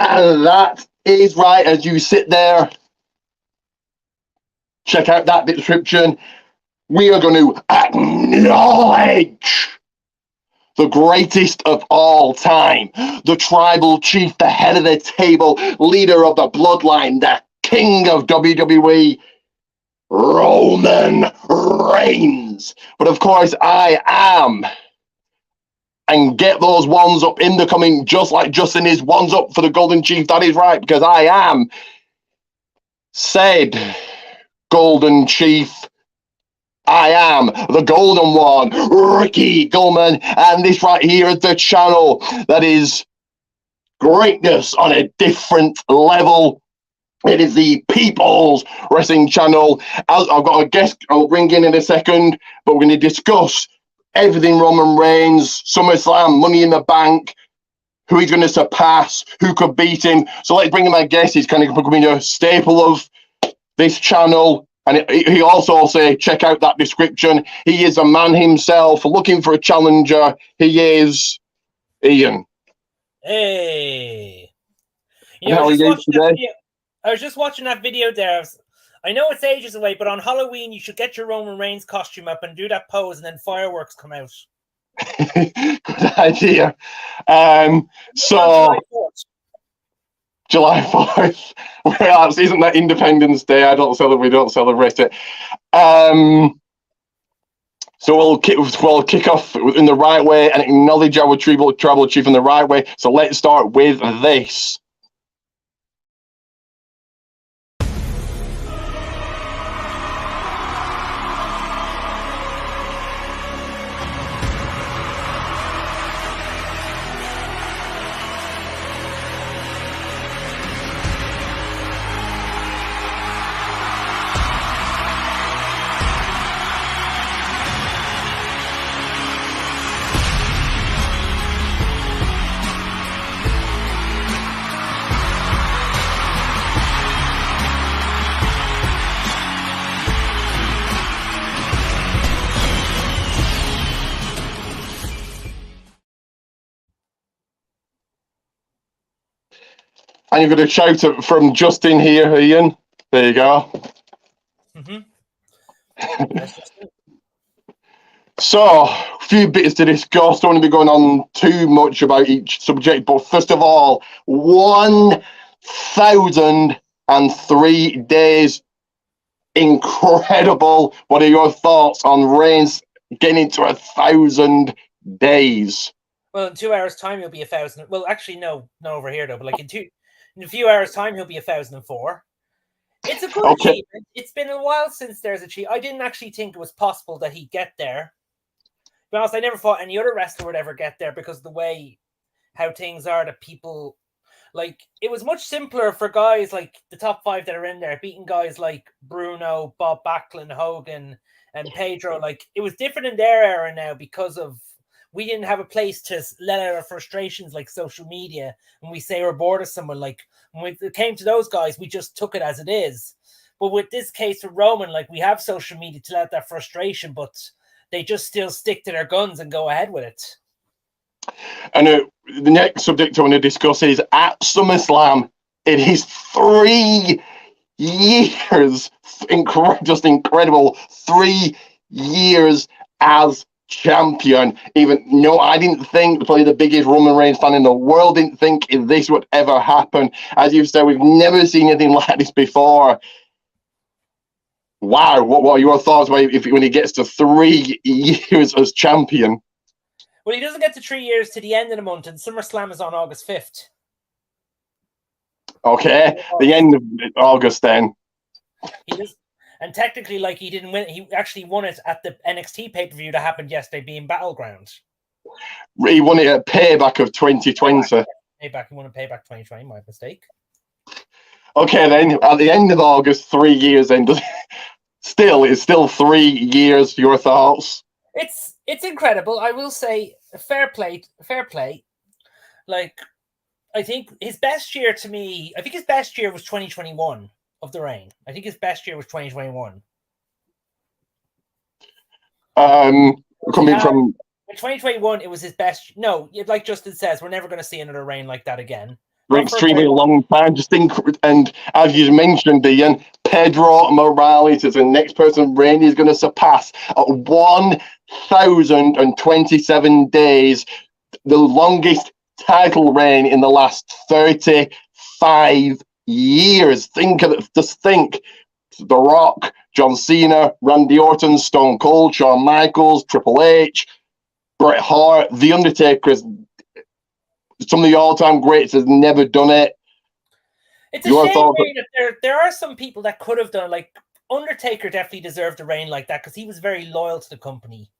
And that is right. As you sit there, check out that description. We are going to acknowledge the greatest of all time, the tribal chief, the head of the table, leader of the bloodline, the king of WWE, Roman Reigns. But of course, I am. And get those ones up in the coming, just like Justin is ones up for the Golden Chief. That is right, because I am said Golden Chief. I am the Golden One, Ricky Gulman, and this right here is the channel that is greatness on a different level. It is the People's Wrestling Channel. I've got a guest I'll bring in a second, but we're going to discuss everything Roman Reigns, SummerSlam, Money in the Bank, who he's going to surpass, who could beat him. So let's bring in my guest. He's kind of becoming a staple of this channel. And he also say, check out that description. He is a man himself, looking for a challenger. He is Ian. Hey. How are you today? I was just watching that video there. I know it's ages away, but on Halloween, you should get your Roman Reigns costume up and do that pose, and then fireworks come out. Good idea. July 4th. Well, isn't that Independence Day? We don't celebrate it. So we'll kick off in the right way and acknowledge our tribal chief in the right way. So let's start with this. And you're going to shout it from Justin here, Ian. There you go. So, a few bits to discuss. Don't want to be going on too much about each subject, but first of all, 1,003 days. Incredible. What are your thoughts on Reigns getting into 1,000 days? Well, in 2 hours' time, he'll be 1,000. Well, actually, no, not over here, though, but like in a few hours' time, he'll be 1,004. It's a good achievement. It's been a while since there's achievement. I didn't actually think it was possible that he'd get there. To be honest, I never thought any other wrestler would ever get there because of the way how things are that people like. It was much simpler for guys like the top 5 that are in there, beating guys like Bruno, Bob Backlund, Hogan, and Pedro. Like, it was different in their era now because of we didn't have a place to let out our frustrations like social media. And we say we're bored of someone. Like, when it came to those guys, we just took it as it is. But with this case with Roman, like, we have social media to let that frustration, but they just still stick to their guns and go ahead with it. And the next subject I want to discuss is at SummerSlam. It is 3 years. Just incredible. 3 years as champion. I didn't think, probably the biggest Roman Reigns fan in the world, didn't think this would ever happen. As you've said, we've never seen anything like this before. Wow, what are your thoughts when he gets to 3 years as champion? Well, he doesn't get to 3 years to the end of the month, and SummerSlam is on August 5th. Okay, the end of August then. And technically, like, he didn't win. He actually won it at the NXT pay-per-view that happened yesterday, being Battleground. He won it at Payback of 2020. Payback, he won a Payback 2020, my mistake. Okay, then, at the end of August, 3 years then. It's still 3 years, your thoughts? It's incredible. I will say, fair play. Like, I think his best year to me, I think his best year was 2021 of the reign. I think his best year was 2021. Coming from... In 2021, it was his best. No, like Justin says, we're never going to see another reign like that again. for an Not for a extremely very long. long time. Just think, and as you mentioned, Ian, Pedro Morales is the next person Randy is going to surpass at 1,027 days, the longest title reign in the last 35 years. Just think. The Rock, John Cena, Randy Orton, Stone Cold, Shawn Michaels, Triple H, Bret Hart, The Undertaker, some of the all-time greats, has never done it. It's a shame that there are some people that could have done, like Undertaker definitely deserved a reign like that because he was very loyal to the company.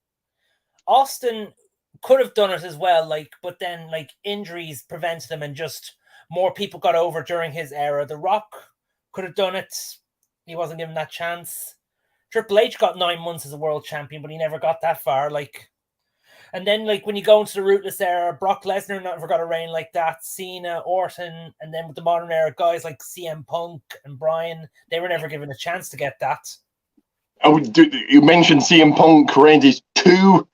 Austin could have done it as well, but then injuries prevented him and just more people got over during his era. The Rock could have done it. He wasn't given that chance. Triple H got 9 months as a world champion, but he never got that far. And then when you go into the Ruthless era, Brock Lesnar never got a reign like that. Cena, Orton, and then with the modern era, guys like CM Punk and Bryan, they were never given a chance to get that. You mentioned CM Punk. Reigns is 2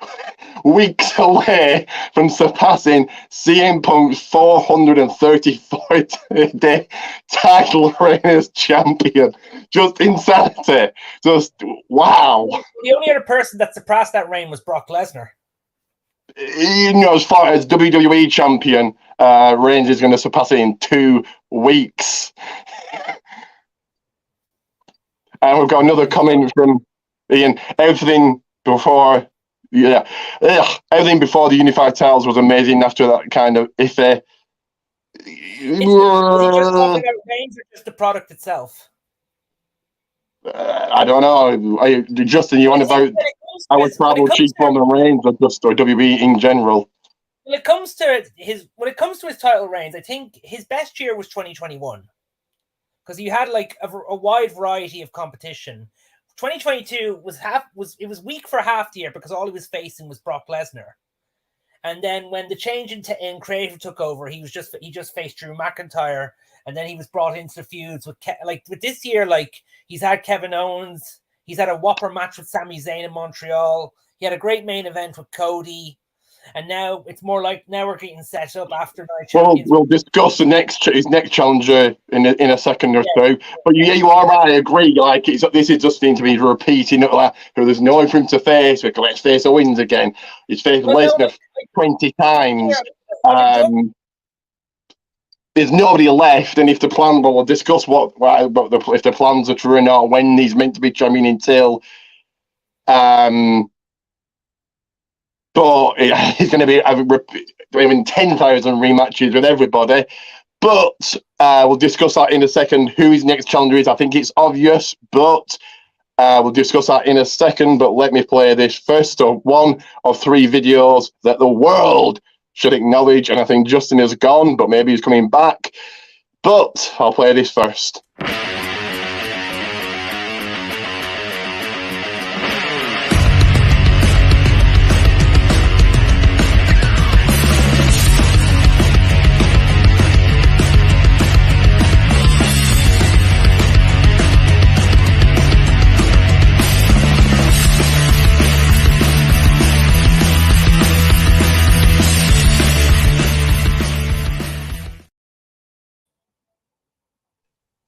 weeks away from surpassing CM Punk's 434-day title reign as champion. Just insanity. Just wow. The only other person that surpassed that reign was Brock Lesnar. As far as WWE champion, Reigns is going to surpass it in 2 weeks. And we've got another comment from Ian. Everything before the Unified Titles was amazing after that kind of iffy. Was he just talking about Reigns or just the product itself? I don't know. Justin, you want about our tribal chief Roman Reigns or WWE in general? When it comes to his title reigns, I think his best year was 2021. Because he had a wide variety of competition. 2022 was weak for half the year because all he was facing was Brock Lesnar. And then when the change in creative took over, he just faced Drew McIntyre, and then he was brought into the feuds with with this year, he's had Kevin Owens, he's had a whopper match with Sami Zayn in Montreal, he had a great main event with Cody. And now it's more now we're getting set up after Night Champions. We'll discuss his next challenger in a second or so. But you are right. I agree. This is just seems to be repeating it. There's no one for him to face. Let's face Owens again. He's faced Lesnar 20 times. There's nobody left, and if the plan, we'll discuss if the plans are true or not. When he's meant to be champion until. But he's going to be having 10,000 rematches with everybody. But we'll discuss that in a second. Who his next challenger is, I think it's obvious. But we'll discuss that in a second. But let me play this first of one of 3 videos that the world should acknowledge. And I think Justin is gone, but maybe he's coming back. But I'll play this first.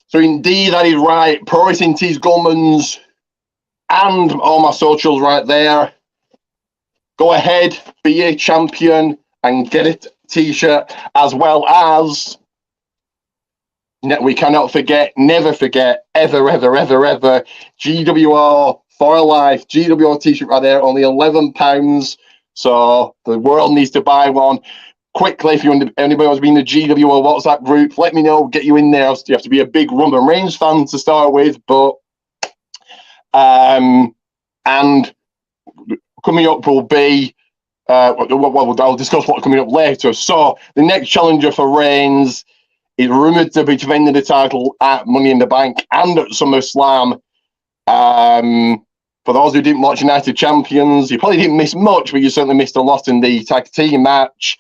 So indeed, that is right. Pro Wrestling Tees Goldman's and all my socials right there. Go ahead, be a champion and get a t-shirt, as well as we cannot forget, never forget, ever, ever, ever, ever, GWO for life. GWO t-shirt right there, only £11. So the world needs to buy one. Quickly, if anybody wants to be in the GWO WhatsApp group, let me know, get you in there. You have to be a big Roman Reigns fan to start with, but and coming up will be I'll discuss what's coming up later. So the next challenger for Reigns is rumoured to be defending the title at Money in the Bank and at SummerSlam. For those who didn't watch United Champions, you probably didn't miss much, but you certainly missed a lot in the tag team match.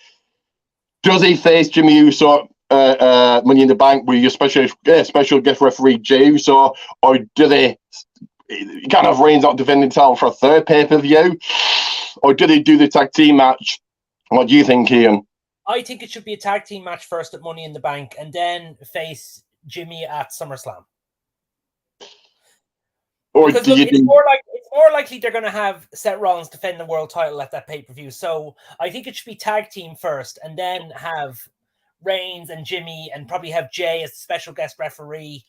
Does he face Jimmy Uso Money in the Bank with your special guest referee Jey Uso, or do they kind of Reigns not defending the title for a third pay-per-view, or do they do the tag team match? What do you think, Ian? I think it should be a tag team match first at Money in the Bank, and then face Jimmy at SummerSlam. Or because do look, you it's think? more likely they're going to have Seth Rollins defend the world title at that pay-per-view. So I think it should be tag team first, and then have Reigns and Jimmy, and probably have Jay as the special guest referee.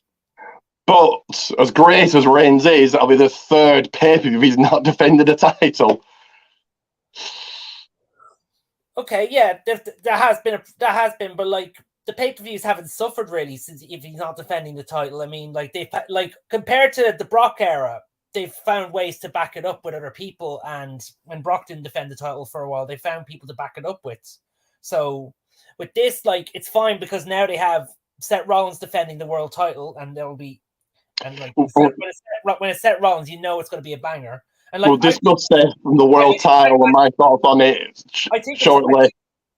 But as great as Reigns is, that'll be the third pay-per-view if he's not defended the title. Okay, yeah, there has been, but like the pay-per-views haven't suffered really since if he's not defending the title. I mean, like compared to the Brock era, they've found ways to back it up with other people. And when Brock didn't defend the title for a while, they found people to back it up with. So with this, like, it's fine because now they have Seth Rollins defending the world title, and there will be, and like when it's Seth Rollins, you know it's going to be a banger. And like, we'll discuss from the world title and my thoughts on it shortly.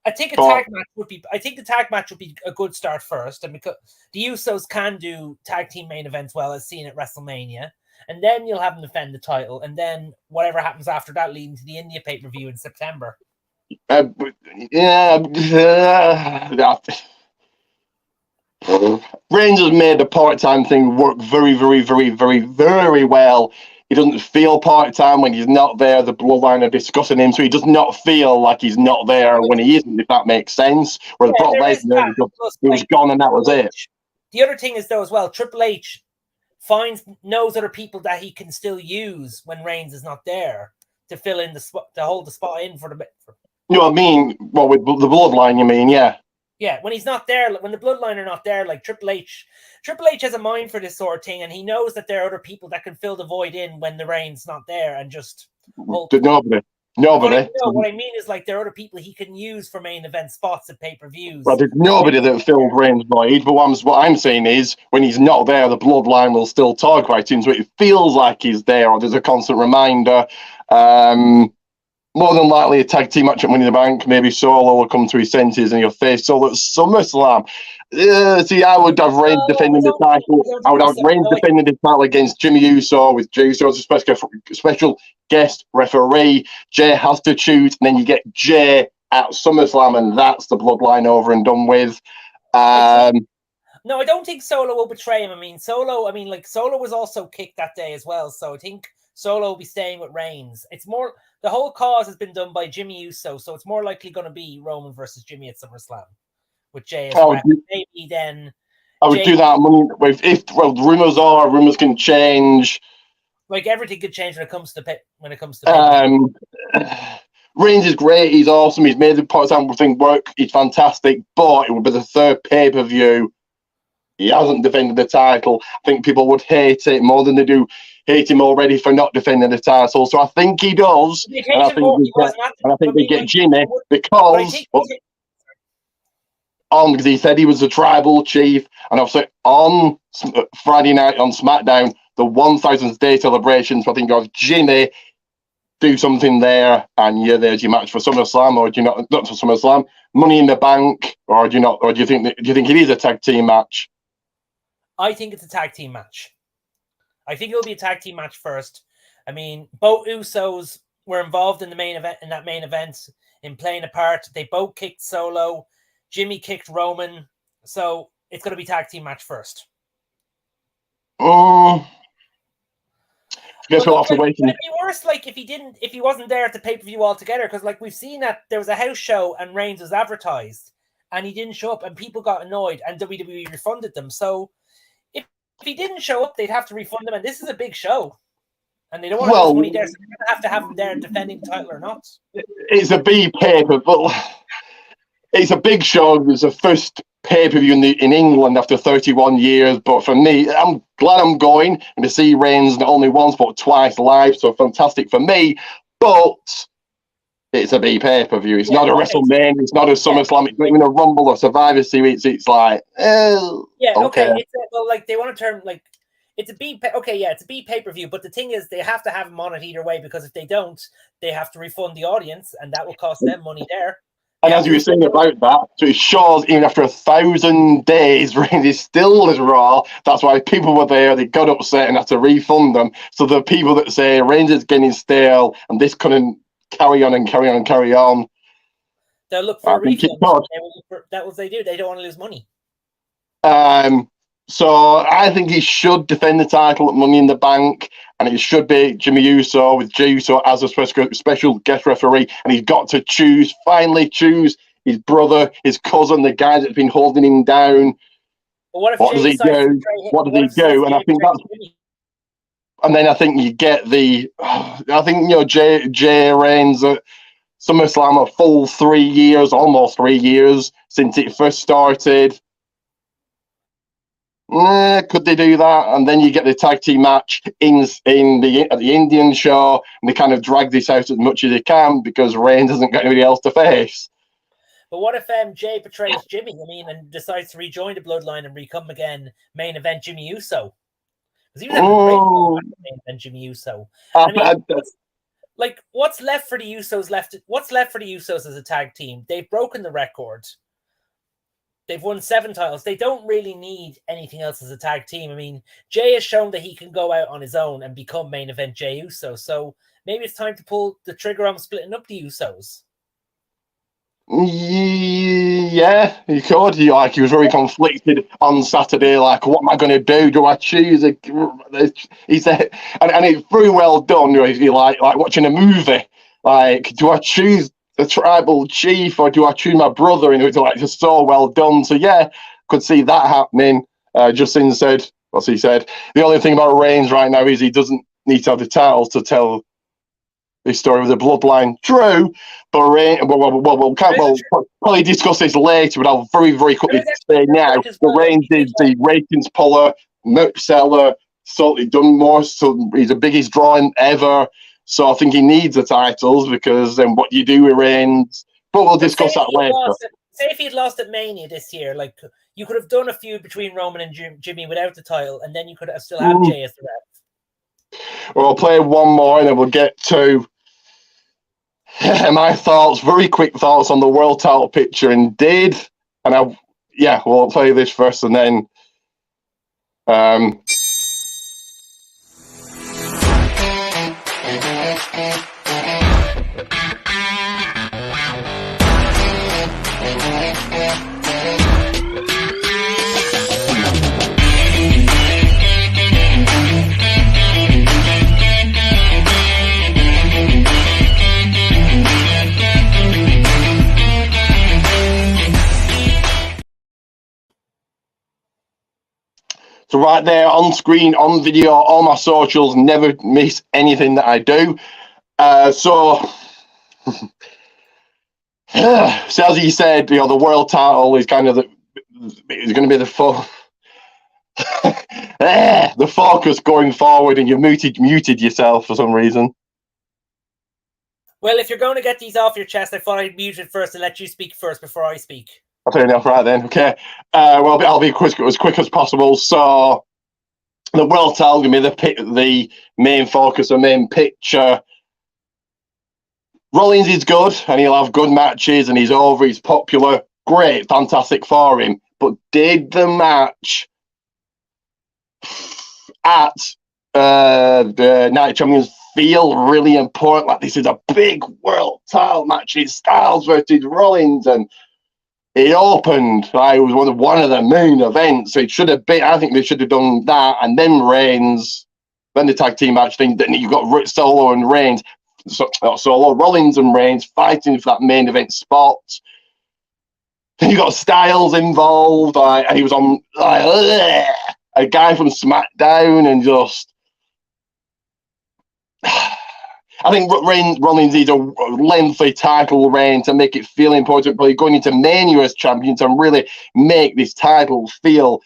I think a tag match would be. I think the tag match would be a good start first, and because the Usos can do tag team main events well, as seen at WrestleMania, and then you'll have them defend the title, and then whatever happens after that, leading to the India pay-per-view in September. Reigns has made the part-time thing work very, very, very, very, very well. He doesn't feel part-time when he's not there. The Bloodline are discussing him, so he does not feel like he's not there when he isn't, if that makes sense. Whereas Brock Lesnar, he was gone and that was it. The other thing is, though, as well, Triple H knows other people that he can still use when Reigns is not there to fill in the spot, to hold the spot in for the. You know what I mean? Well, with the Bloodline, you mean, yeah. Yeah, when he's not there, when the Bloodline are not there, like Triple H has a mind for this sort of thing, and he knows that there are other people that can fill the void in when the Reign's not there, and just nobody. What I mean is, like, there are other people he can use for main event spots at pay-per-views. Well, there's nobody that filled Reigns' void, but what I'm saying is, when he's not there, the Bloodline will still talk about him, so it feels like he's there, or there's a constant reminder. More than likely a tag team match at Money in the Bank. Maybe Solo will come to his senses and he'll face Solo at SummerSlam. I would have Reigns defending the title. I would have Reigns defending the title against Jimmy Uso, with Jey Uso as a special guest referee. Jey has to choose, and then you get Jey at SummerSlam, and that's the Bloodline over and done with. No, I don't think Solo will betray him. Solo was also kicked that day as well, so I think Solo will be staying with Reigns. It's more, the whole cause has been done by Jimmy Uso, so it's more likely going to be Roman versus Jimmy at SummerSlam with Jey as well. Maybe then I would do that. Rumors can change. Like, everything could change when it comes to Reigns is great. He's awesome. He's made the part-time thing work. He's fantastic. But it would be the third pay-per-view. He hasn't defended the title. I think people would hate it more than they do hate him already for not defending the title. So I think he does. And I think we get Jimmy because he said he was a tribal chief. And obviously on Friday night on SmackDown, the 1000th day celebrations, I think of Jimmy do something there, and there's your match for SummerSlam, or do you not for SummerSlam, Money in the Bank, or do you not, or do you think it is a tag team match? I think it's a tag team match. I think it'll be a tag team match first. Both Usos were involved in the main event, in playing a part. They both kicked Solo. Jimmy kicked Roman. So it's going to be tag team match first. I guess we'll have to wait. It'd be worse, like, if he wasn't there at the pay-per-view altogether, because, like, we've seen that there was a house show and Reigns was advertised and he didn't show up and people got annoyed and WWE refunded them. So if he didn't show up, they'd have to refund him, and this is a big show. And they don't want to lose money there, so they're going to have him there defending the title or not. It's a big paper, but it's a big show. It's the first pay-per-view in England after 31 years. But for me, I'm glad I'm going and to see Reigns not only once but twice live. So fantastic for me. But it's a big pay-per-view. It's not a WrestleMania. It's not a SummerSlam. It's not even a Rumble or Survivor Series. It's like, okay. They want to turn, like, it's a B. Okay, yeah, it's a B pay-per-view. But the thing is, they have to have him on it either way, because if they don't, they have to refund the audience, and that will cost them money there. And as you were saying about that, so it shows even after 1,000 days, Reigns is still as Raw. That's why people were there. They got upset and had to refund them. So the people that say Reigns is getting stale and this couldn't carry on and carry on and carry on. They'll look for I a think it refund. could. That what they do. They don't want to lose money. So I think he should defend the title at Money in the Bank, and it should be Jimmy Uso with Jey Uso as a special guest referee, and he's got to finally choose his brother, his cousin, the guy that's been holding him down. But what if What Jey does he do? What does he do? And I think that's. And then I think you get the. I think Jay Reigns at SummerSlam a full 3 years, almost 3 years since it first started. Could they do that? And then you get the tag team match at the Indian show, and they kind of drag this out as much as they can because Reigns hasn't got anybody else to face. But what if Jay betrays Jimmy? And decides to rejoin the Bloodline and become again main event Jimmy Uso? Because he was having a great main event Jimmy Uso. What's left for the Usos? What's left for the Usos as a tag team? They've broken the record. They've won 7 titles. They don't really need anything else as a tag team. Jay has shown that he can go out on his own and become main event Jey Uso. So maybe it's time to pull the trigger on splitting up the Usos. Yeah, he could. He was very conflicted on Saturday. Like, what am I going to do? Do I choose? He said, and it's very well done. He's like watching a movie. Like, do I choose the tribal chief or do I choose my brother? And it was like just so well done. So yeah, could see that happening. Justin said, what's he said? The only thing about Reigns right now is he doesn't need to have the titles to tell this story with the Bloodline. True, but we'll probably discuss this later. But I'll very, very quickly say now: the Reigns is the ratings puller, merch seller. So he's done more. So he's the biggest drawing ever. So I think he needs the titles because then what you do with Reigns. But we'll discuss that later. Say if he'd lost at Mania this year, like you could have done a feud between Roman and Jimmy without the title, and then you could have still have Jay as the rep. We'll play one more, and then we'll get to my thoughts, very quick thoughts on the world title picture indeed. And we'll play this first, and then so right there on screen, on video, all my socials, never miss anything that I do. So as he said, the world title is kind of it's going to be the focus going forward, and you muted yourself for some reason. Well, if you're going to get these off your chest, I thought I'd mute it first and let you speak first before I speak. Fair enough, right then. Okay. I'll be as quick as possible. So the world title going to be the main focus, the main picture. Rollins is good, and he'll have good matches, and he's over, he's popular. Great, fantastic for him. But did the match at the Night of Champions feel really important? Like, this is a big world title match. It's Styles versus Rollins, and it opened. It was one of the main events. It should have been. I think they should have done that, and then Reigns, then the tag team match thing. Then you got Solo and Reigns, Solo, Rollins and Reigns fighting for that main event spot. Then you got Styles involved, and he was on a guy from SmackDown, and just. I think Rollins needs a lengthy title reign to make it feel important, probably going into Mania as champion to really make this title feel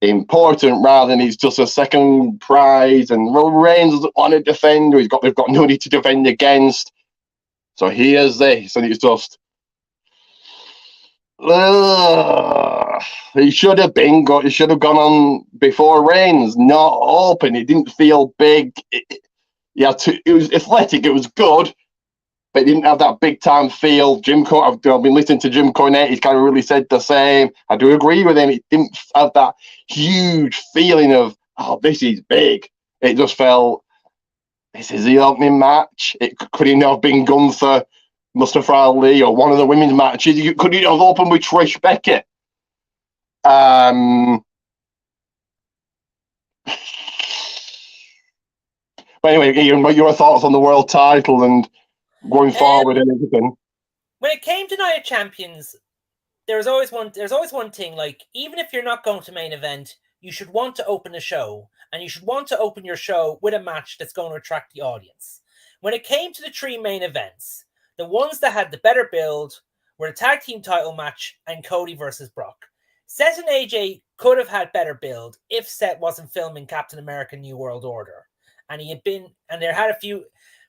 important rather than it's just a second prize. And Reigns doesn't want to defend, or they've got nobody to defend against. So here's this, and it's just. He should have gone on before Reigns, not open. It didn't feel big. It was athletic. It was good, but it didn't have that big time feel. I've been listening to Jim Cornette. He's kind of really said the same. I do agree with him. It didn't have that huge feeling of, this is big. It just felt, this is the opening match. Could he not have been Gunther Mustafa Ali or one of the women's matches. You could have opened with Trish Becky. But anyway, Ian, what are your thoughts on the world title and going forward and everything? When it came to Night of Champions, there's always one thing, like, even if you're not going to main event, you should want to open a show, and you should want to open your show with a match that's going to attract the audience. When it came to the 3 main events, the ones that had the better build were the tag team title match and Cody versus Brock. Seth and AJ could have had better build if Seth wasn't filming Captain America New World Order. And there had a few,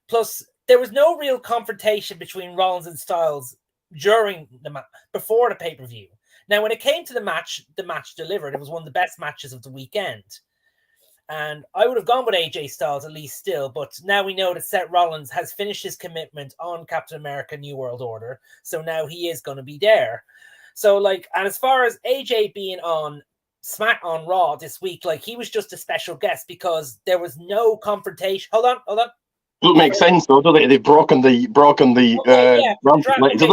plus there was no real confrontation between Rollins and Styles before the pay-per-view. Now, when it came to the match delivered. It was one of the best matches of the weekend. And I would have gone with AJ Styles at least still, but now we know that Seth Rollins has finished his commitment on Captain America New World Order, so now he is going to be there. So, like, and as far as AJ being on Raw this week, like, he was just a special guest because there was no confrontation. Hold on. Doesn't make sense though, does it? They've broken the it doesn't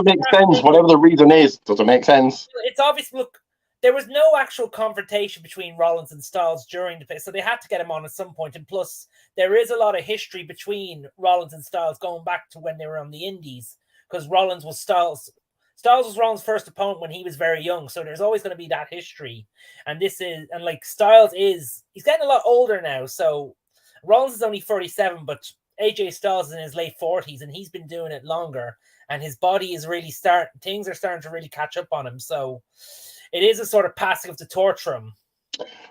make sense. Whatever the reason is, doesn't make sense. It's obvious. Look, there was no actual confrontation between Rollins and Styles during the pay, so they had to get him on at some point. And plus, there is a lot of history between Rollins and Styles going back to when they were on the Indies, because Rollins was Styles was Rollins' first opponent when he was very young. So there's always going to be that history. And Styles he's getting a lot older now. So Rollins is only 37, but AJ Styles is in his late 40s, and he's been doing it longer, and his body is really things are starting to really catch up on him. So it is a sort of passing of the torch for him.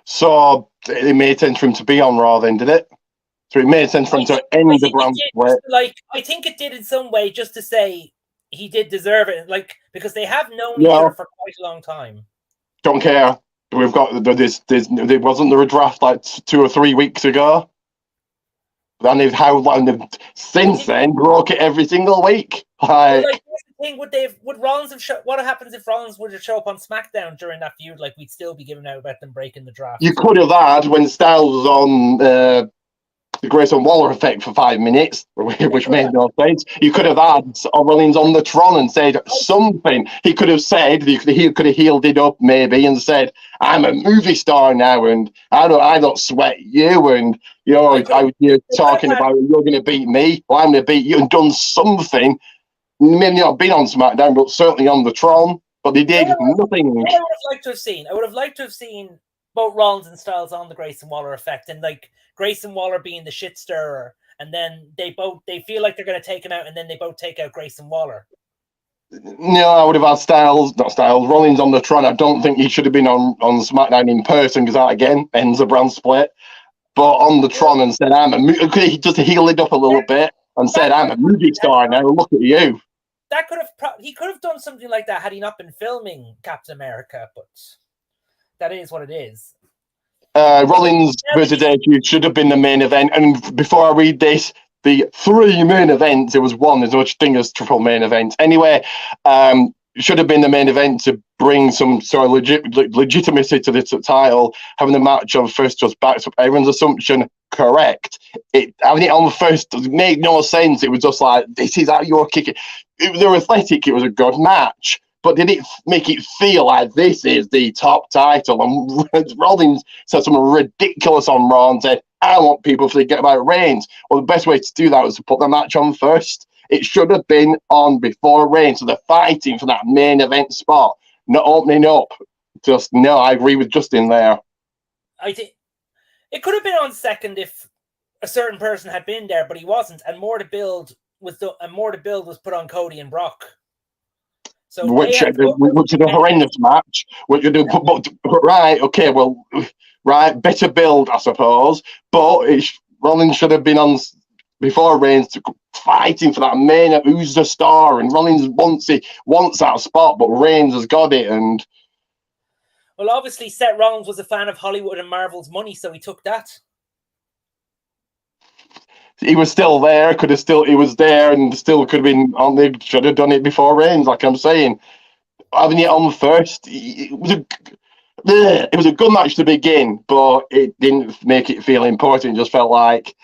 So it made sense for him to be on Raw then, did it? So it made sense for him to end the brand split. Like, I think it did in some way, just to say he did deserve it, like, because they have known each other for quite a long time. Don't care. We've got there wasn't there a draft like 2 or 3 weeks ago? And they've since then broke it every single week. Like, here's the thing: would Rollins have what happens if Rollins would have show up on SmackDown during that feud? Like, we'd still be giving out about them breaking the draft. You could have had when Styles was on the Grayson Waller effect for 5 minutes, which made no sense. You could have had Rollins on the Tron and said something. He could have said he could have healed it up maybe and said, "I'm a movie star now, and I don't sweat you, and you're talking about you're going to beat me, well, I'm going to beat you," and done something. Maybe not been on SmackDown, but certainly on the Tron. But they did nothing. What I would have liked to have seen both Rollins and Styles on the Grayson Waller effect, and like Grayson Waller being the shit stirrer, and then they feel like they're going to take him out, and then they both take out Grayson Waller. No, I would have had Rollins on the Tron. I don't think he should have been on SmackDown in person, because that again ends the brand split. But on the Tron and said, he just healed it up a little bit and said, "I'm a movie star now. Look at you." He could have done something like that had he not been filming Captain America, but that is what it is. Rollins versus AJ should have been the main event. And before I read this, the 3 main events, it was one. There's no such thing as triple main events. Anyway, should have been the main event to bring some sort of legitimacy to the title. Having the match on first just backs up everyone's assumption correct. Having it on first made no sense. It was just like, this is how you're kicking. They were athletic. It was a good match. But did it make it feel like this is the top title? And Rollins said something ridiculous on Raw and said, "I want people to forget about Reigns." Well, the best way to do that was to put the match on first. It should have been on before Reigns. So they're fighting for that main event spot, not opening up. I agree with Justin there. I think it could have been on second if a certain person had been there, but he wasn't. And more to build was put on Cody and Brock. So which is a horrendous match. Better build, I suppose. But Rollins should have been on before Reigns, fighting for that main. Who's the star? And Rollins wants that spot, but Reigns has got it. And well, obviously, Seth Rollins was a fan of Hollywood and Marvel's money, so he took that. He was still there. He was there, and still could have been on. They should have done it before Reigns, like I'm saying. Having it on first, it was a good match to begin, but it didn't make it feel important. It just felt like,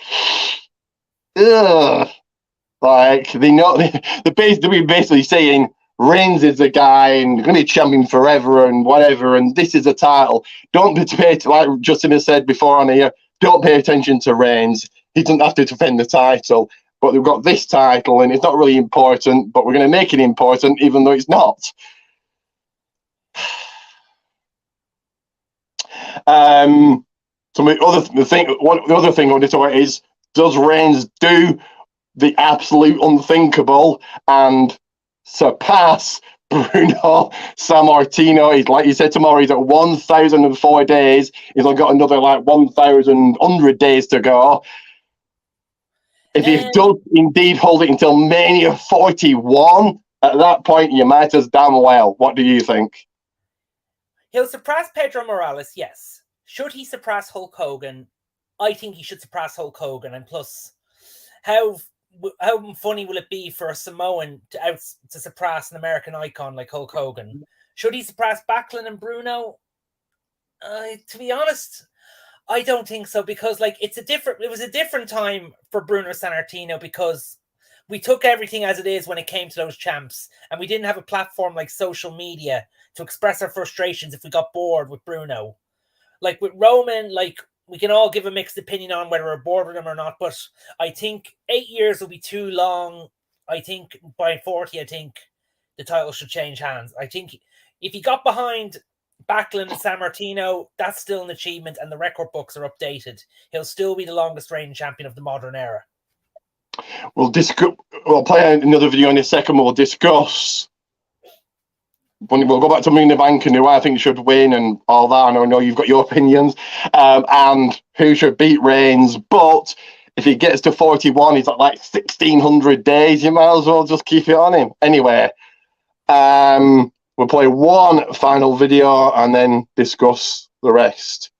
Like they know they're basically saying Reigns is the guy and going to be champion forever and whatever, and this is a title. Don't pay, like Justin has said before on here, don't pay attention to Reigns. He doesn't have to defend the title, but they've got this title and it's not really important, but we're going to make it important even though it's not. So the other thing I want to talk about is, does Reigns do the absolute unthinkable and surpass Bruno Sammartino? He's, like you said, tomorrow he's at 1,004 days. He's only got another like 1,100 days to go. If he does indeed hold it until Mania 41, at that point you might as damn well. What do you think? He'll surpass Pedro Morales, yes. Should he surpass Hulk Hogan? I think he should surpass Hulk Hogan. And plus, how funny will it be for a Samoan to surpass an American icon like Hulk Hogan? Should he surpass Backlund and Bruno? To be honest, I don't think so, because like it was a different time for Bruno Sammartino, because we took everything as it is when it came to those champs, and we didn't have a platform like social media to express our frustrations if we got bored with Bruno. Like with Roman, like we can all give a mixed opinion on whether we're bored with him or not, but I think 8 years will be too long. I think by 40, I think the title should change hands. I think if he got behind Backlund and Sammartino, that's still an achievement, and the record books are updated. He'll still be the longest reigning champion of the modern era. We'll play another video in a second. We'll discuss. We'll go back to Money in the Bank and who I think should win and all that. I know you've got your opinions, and who should beat Reigns. But if he gets to 41, he's at like 1,600 days. You might as well just keep it on him. Anyway, we'll play one final video and then discuss the rest.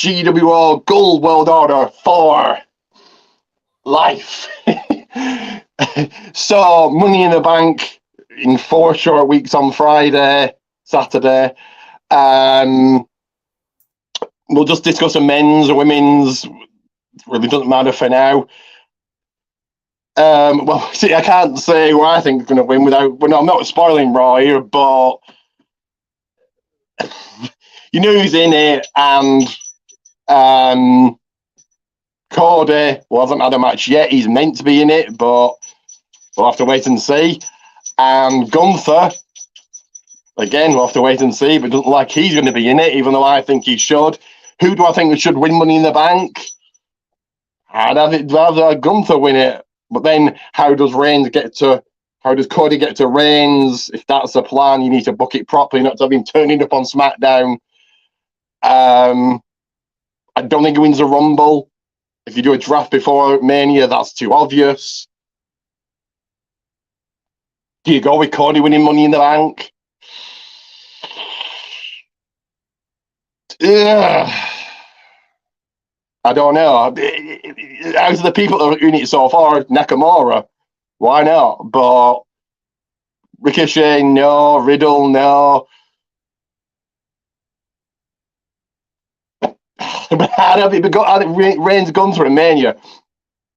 GWO Gold World Order for life. So Money in the Bank in 4 short weeks on Friday, Saturday. We'll just discuss the men's or women's. Really doesn't matter for now. Well, see, I can't say who I think is going to win without. Well, no, I'm not spoiling Raw here, but you know who's in it, and Cody hasn't had a match yet. He's meant to be in it, but we'll have to wait and see. And Gunther, again, we'll have to wait and see, but it doesn't look like he's going to be in it, even though I think he should. Who do I think should win Money in the Bank? I'd rather Gunther win it. But then how does Cody get to Reigns? If that's the plan, you need to book it properly, not to have him turning up on SmackDown. I don't think he wins a Rumble. If you do a draft before Mania, that's too obvious. Do you go with Cody winning Money in the Bank? I don't know. Out of the people that are in it so far, Nakamura, why not? But Ricochet, no. Riddle, no. But I think Reigns Gunther at Mania,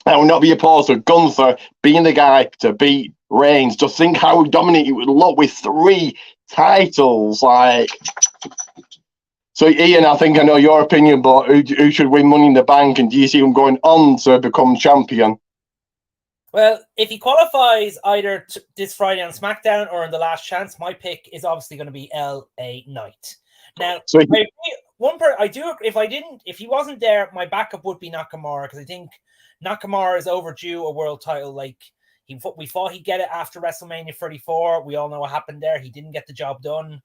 I will not be opposed to Gunther being the guy to beat Reigns. Just think how dominant it would look with 3 titles. Like, so Ian, I think I know your opinion, but who should win Money in the Bank, and do you see him going on to become champion? Well, if he qualifies either this Friday on SmackDown or in the Last Chance, my pick is obviously going to be LA Knight. Now, so if he wasn't there, my backup would be Nakamura, because I think Nakamura is overdue a world title. Like we thought he'd get it after WrestleMania 34. We all know what happened there. He didn't get the job done.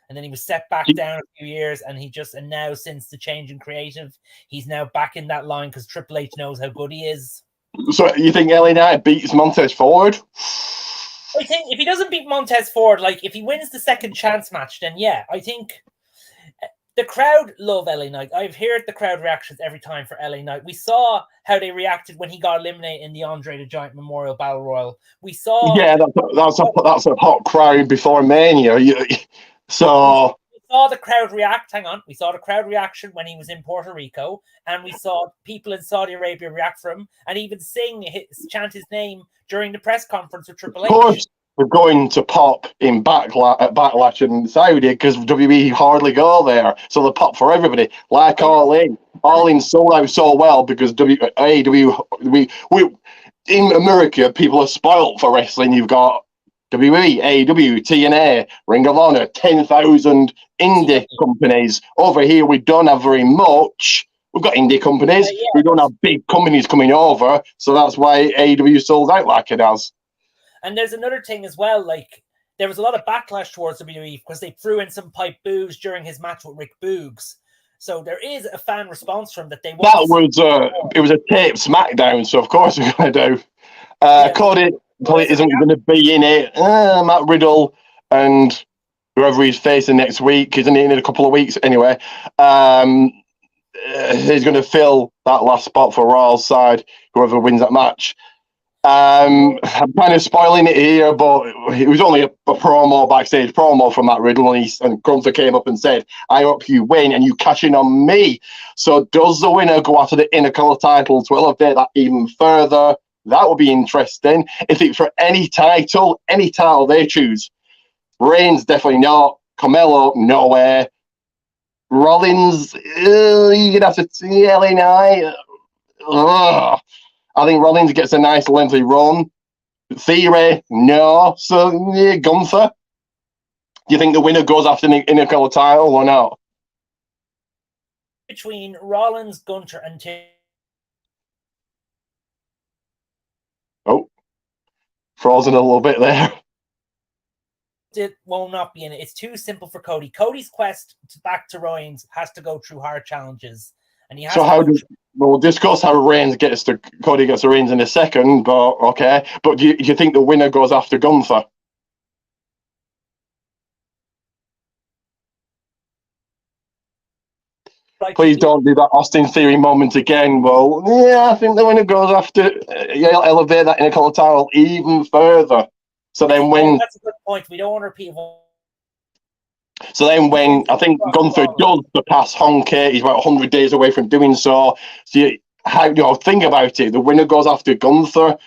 and then he was set back down a few years, and now since the change in creative, he's now back in that line because Triple H knows how good he is. So you think LA Knight beats Montez Ford? I think if he doesn't beat Montez Ford, like if he wins the second chance match, then yeah, I think the crowd love LA Knight. I've heard the crowd reactions every time for LA Knight. We saw how they reacted when he got eliminated in the Andre the Giant Memorial Battle Royal. We saw that's a hot crowd before Mania. So we saw the crowd react. Hang on, we saw the crowd reaction when he was in Puerto Rico, and we saw people in Saudi Arabia react for him, and even chant his name during the press conference with Triple H. Of course, we're going to pop in Backlash in Saudi because WWE hardly go there, so they pop for everybody. Like All In sold out so well because AEW. We in America, people are spoilt for wrestling. You've got WWE, AEW, TNA, Ring of Honor, 10,000 indie companies. Over here, we don't have very much. We've got indie companies. We don't have big companies coming over, so that's why AEW sold out like it has. And there's another thing as well, like there was a lot of backlash towards WWE because they threw in some pipe boos during his match with Rick Boogs. So there is a fan response from that. It was a taped SmackDown, so of course we're going to do. Cody isn't going to be in it. Matt Riddle and whoever he's facing next week, isn't he, in a couple of weeks anyway? He's going to fill that last spot for Raw's side, whoever wins that match. I'm kind of spoiling it here, but it was only a backstage promo from Matt Riddle, and Gunther came up and said, I hope you win and you cash in on me. So does the winner go after the Intercolor title to elevate that even further? That would be interesting. If it's for any title they choose. Reigns, definitely not. Carmelo, nowhere. Rollins, you're going to have to see LA Knight. I think Rollins gets a nice lengthy run. Theory, no. So, yeah, Gunther. Do you think the winner goes after the Intercolor title or not? Between Rollins, Gunther, and frozen a little bit there. It will not be in it. It's too simple for Cody. Cody's quest back to Reigns has to go through hard challenges. And he has we'll discuss how Cody gets the Reigns in a second, but okay. But do you think the winner goes after Gunther? Please don't do that Austin Theory moment again. Well, yeah, I think the winner goes after. Elevate that Intercolor title even further. So then that's a good point. We don't want to repeat. So then when I think Gunther does surpass Honky, he's about 100 days away from doing so. So think about it. The winner goes after Gunther.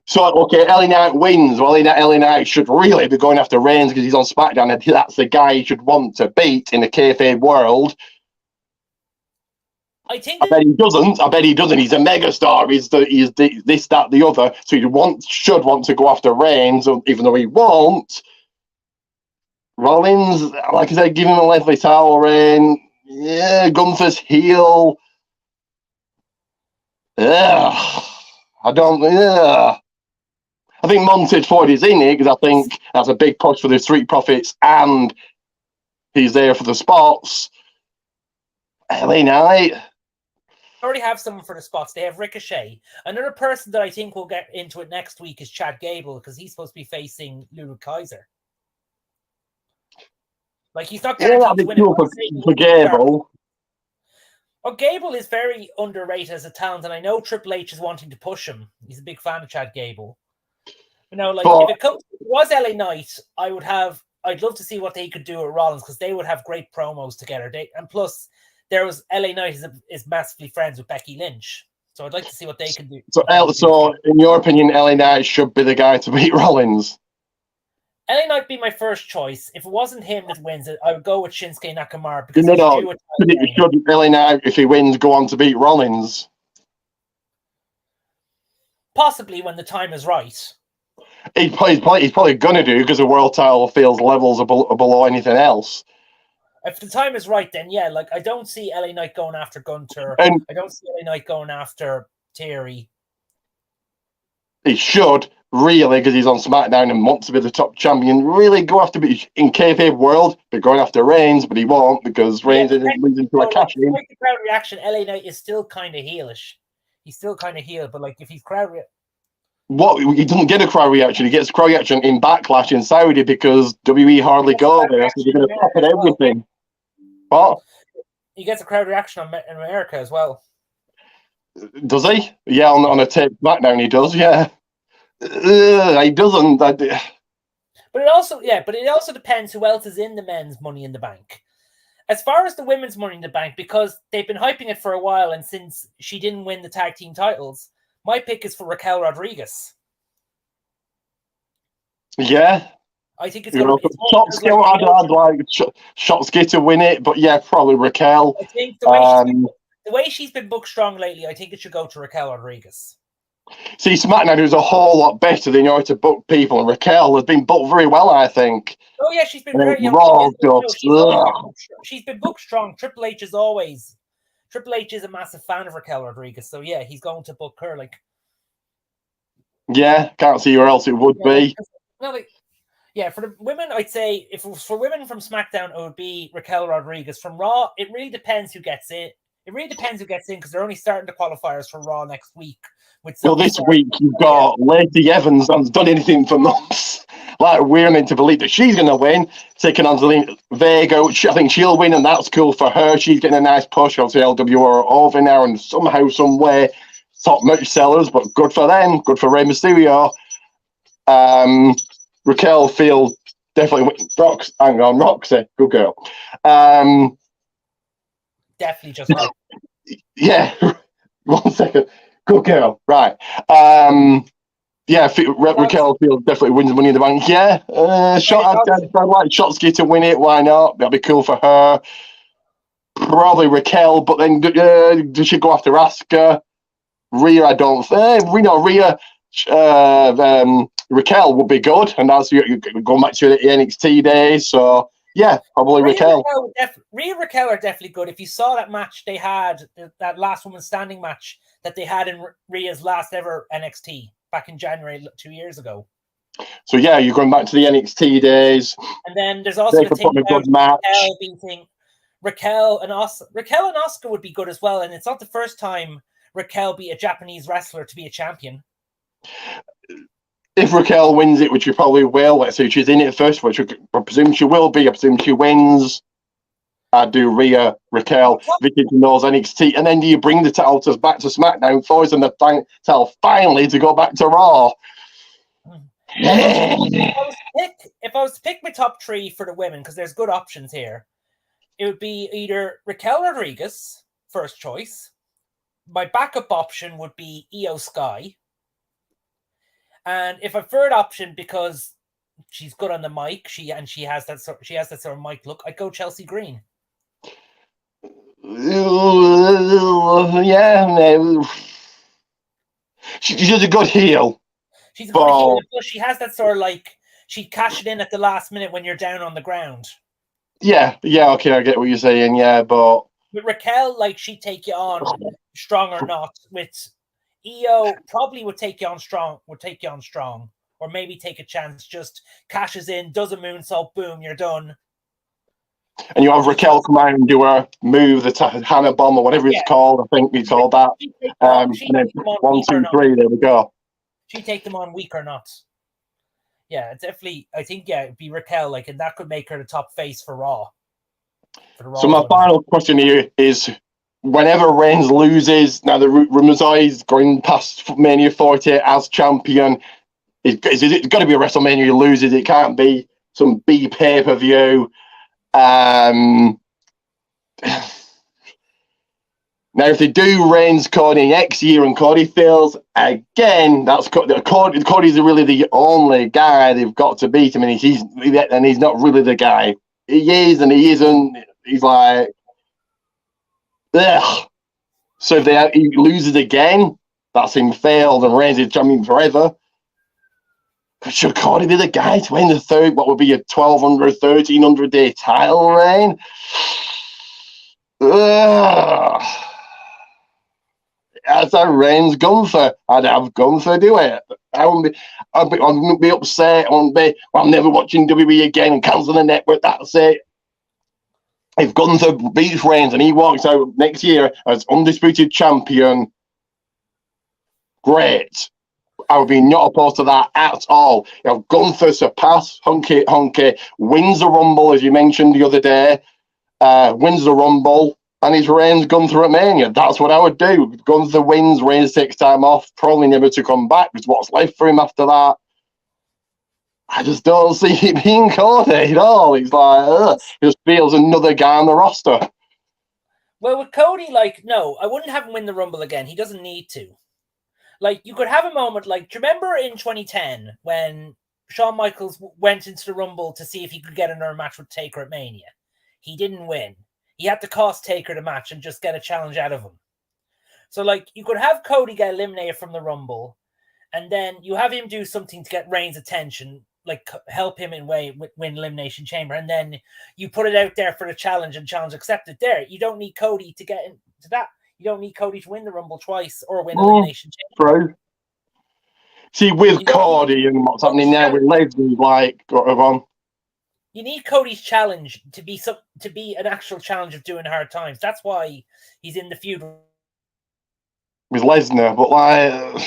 So, okay, LA Knight wins. Well, LA Knight should really be going after Reigns because he's on SmackDown and that's the guy he should want to beat in the kayfabe world. I bet he doesn't. He's a megastar. He's this, that, the other. So he should want to go after Reigns, even though he won't. Rollins, like I said, give him a Leslie title reign. Yeah, Gunther's heel. I think Montez Ford is in it because I think that's a big push for the Street Profits and he's there for the spots. LA Knight. They already have someone for the spots. They have Ricochet. Another person that I think will get into it next week is Chad Gable because he's supposed to be facing Ludwig Kaiser. Like, he's not guaranteed to win it. For Gable. Well, Gable is very underrated as a talent, and I know Triple H is wanting to push him. He's a big fan of Chad Gable. If it was LA Knight, I'd love to see what they could do at Rollins because they would have great promos together. And plus, LA Knight is massively friends with Becky Lynch, so I'd like to see what they can do. So in your opinion, LA Knight should be the guy to beat Rollins? LA Knight be my first choice. If it wasn't him that wins it, I would go with Shinsuke Nakamura because should LA Knight, if he wins, go on to beat Rollins? Possibly when the time is right. He's probably going to do because the world title feels levels below anything else. If the time is right, then yeah. Like, I don't see LA Knight going after Gunther. I don't see LA Knight going after Theory. He should, really, because he's on SmackDown and wants to be the top champion, really go after in kayfabe world, be going after Reigns, but he won't because Reigns is losing to a cash in. Like the crowd reaction, LA Knight is still kind of heelish. He's still kind of heel, but like if he's what he doesn't get a crowd reaction, he gets a crowd reaction in Backlash in Saudi because WWE hardly go there, so they're going to pop at everything. What? He gets a crowd reaction in America as well. Does he? Yeah, on a tape SmackDown he does. Yeah, he doesn't. But it also depends who else is in the men's Money in the Bank. As far as the women's Money in the Bank, because they've been hyping it for a while, and since she didn't win the tag team titles, my pick is for Raquel Rodriguez. Yeah. I think it's going to be... Shotski to win it, but yeah, probably Raquel. I think the way she's been booked strong lately, I think it should go to Raquel Rodriguez. See, SmackDown is a whole lot better than you know to book people, and Raquel has been booked very well, I think. Oh yeah, she's been very she's been booked strong. Triple H is a massive fan of Raquel Rodriguez, so yeah, he's going to book her. Like, yeah, can't see where else it would be. Yeah, for the women, I'd say if it was for women from SmackDown, it would be Raquel Rodriguez. From Raw, it really depends who gets in. It really depends who gets in because they're only starting the qualifiers for Raw next week. Well, this week you've got Lacey Evans hasn't done anything for months. Like, we're meant to believe that she's going to win, taking on Zelina Vega. I think she'll win, and that's cool for her. She's getting a nice push. Obviously, LW are over now, and somehow, some way, top merch sellers, but good for them. Good for Rey Mysterio. Raquel Field definitely Roxy, good girl. Definitely just like. Yeah, 1 second. Good girl, right. Raquel Field definitely wins Money in the Bank. Yeah, I'd like Shotski to win it. Why not? That'd be cool for her. Probably Raquel, but then does she go after Asuka? Rhea, I don't think. Rhea. Raquel would be good, and that's going back to the NXT days. So yeah, probably Raquel. Raquel are definitely good. If you saw that match they had, that last woman standing match that they had in Rhea's last ever NXT back in January 2 years ago. So yeah, you're going back to the NXT days. And then there's also the thing about Raquel beating Raquel and Asuka would be good as well. And it's not the first time Raquel beat a Japanese wrestler to be a champion. If Raquel wins it, which she probably will, let's say she's in it first, which I presume she will be. I presume she wins. I'd do Rhea, Raquel, Vicky knows NXT, and then do you bring the titles back to SmackDown for us and the title finally to go back to Raw? If I was to pick my top three for the women, because there's good options here, it would be either Raquel Rodriguez, first choice. My backup option would be Io Sky. And if a third option, because she's good on the mic, she has that sort of mic look, I'd go Chelsea Green. Yeah, she's a good heel. She's a good heel, but she has that sort of like she'd cash it in at the last minute when you're down on the ground. Yeah, okay, I get what you're saying. Yeah, but with Raquel, like she'd take you on strong or not. With Io, probably would take you on strong, or maybe take a chance, just cashes in, does a moonsault, boom, you're done. And you have Raquel come out and do her move, the Hannah Bomb or whatever it's called. I think it's called that. And then 1, 2, 3, there we go. She'd take them on weak or not. Yeah, definitely. I think it'd be Raquel, like, and that could make her the top face for Raw. So my final question here is: whenever Reigns loses, now the rumors are he's going past Mania 48 as champion. It's got to be a WrestleMania he loses. It can't be some B pay-per-view. Now, if they do Reigns, Cody next year, and Cody fails again, that's Cody's really the only guy they've got to beat him, and he's not really the guy. He is, and he isn't. He's like, ugh. So if he loses again, that's him failed, and Reigns is champion forever. Should Cody be the guy to win the third, what would be a 1,200, 1,300 day title reign? As a Reigns Gunther, I'd have Gunther do it. I wouldn't be upset. I wouldn't be, I'm never watching WWE again and cancel the network. That's it. If Gunther beats Reigns and he walks out next year as undisputed champion, great. I would be not opposed to that at all. You know, Gunther surpass Hunky, wins the Rumble, as you mentioned the other day, wins the Rumble, and his Reigns Gunther at Mania. That's what I would do. Gunther wins, Reigns takes time off, probably never to come back, because what's left for him after that? I just don't see it being Cody at all. He's like, he just feels another guy on the roster. Well, with Cody, like, no, I wouldn't have him win the Rumble again. He doesn't need to. Like, you could have a moment, like, do you remember in 2010 when Shawn Michaels went into the Rumble to see if he could get another match with Taker at Mania? He didn't win. He had to cost Taker the match and just get a challenge out of him. So, like, you could have Cody get eliminated from the Rumble, and then you have him do something to get Reigns' attention, like help him in win Elimination Chamber, and then you put it out there for the challenge and challenge accepted there. You don't need Cody to get into that. You don't need Cody to win the Rumble twice or win Elimination Chamber. True. See, with Cody and what's happening now with Lesnar, like, go on. You need Cody's challenge to be an actual challenge of doing hard times. That's why he's in the feud with Lesnar. But like,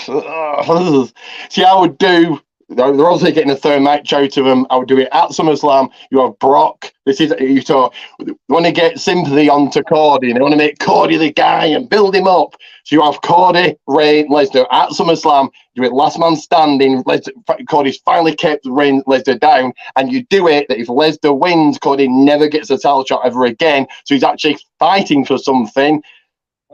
see, I would do. They're also getting a third match out of him. I would do it at SummerSlam. You have Brock. This is you talk. You want to get sympathy onto Cody, and they want to make Cody the guy and build him up. So you have Cody, Reigns, Lesnar at SummerSlam. Do it last man standing. Cody's finally kept Reigns, Lesnar down, and you do it that if Lesnar wins, Cody never gets a title shot ever again. So he's actually fighting for something.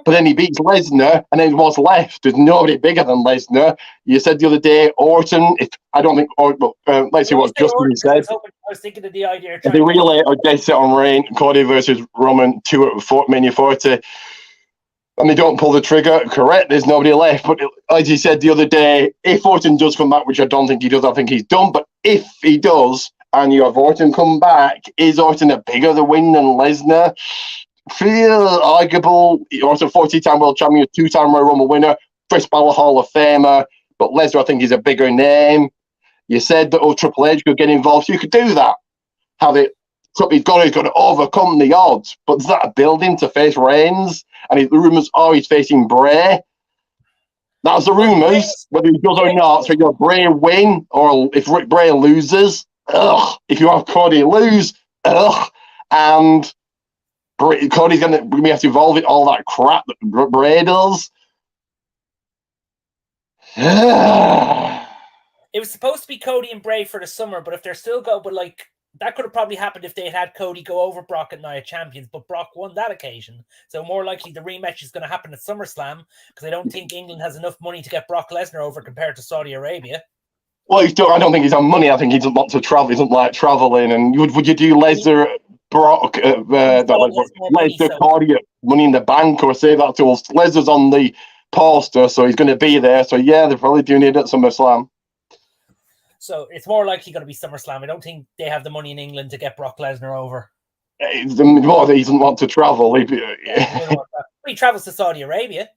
But then he beats Lesnar, and then what's left? There's nobody bigger than Lesnar. You said the other day, Orton. I don't think, let's see what Justin said. I was thinking of the idea. They relay or dead set on Reign, Cody versus Roman 2 at Mania 40. And they don't pull the trigger, correct? There's nobody left. But as you said the other day, if Orton does come back, which I don't think he does, I think he's done. But if he does, and you have Orton come back, is Orton a bigger the win than Lesnar? Feel arguable. Also, 40-time world champion, 2-time Royal Rumble winner, Chris Balor Hall of Famer. But Lesnar, I think, is a bigger name. You said that Triple H could get involved, so you could do that. He's got to overcome the odds. But does that build him to face Reigns? And the rumours are he's facing Bray. That's the rumours, whether he does or not. So you got Bray win, or if Bray loses, if you have Cody lose, and Cody's going to have to evolve it, all that crap that Bray does. It was supposed to be Cody and Bray for the summer, but if they're still that could have probably happened if they had Cody go over Brock at Night of Champions, but Brock won that occasion. So more likely the rematch is going to happen at SummerSlam, because I don't think England has enough money to get Brock Lesnar over compared to Saudi Arabia. Well, I don't think he's on money. I think he doesn't want to travel. He doesn't like traveling. And would you do Lesnar, Brock, Lesnar, Cody, Money in the Bank, or say that to us? Lesnar's on the poster, so he's going to be there. So yeah, they probably do need it at SummerSlam. So it's more likely going to be SummerSlam. I don't think they have the money in England to get Brock Lesnar over. He doesn't want to travel. He travels to Saudi Arabia.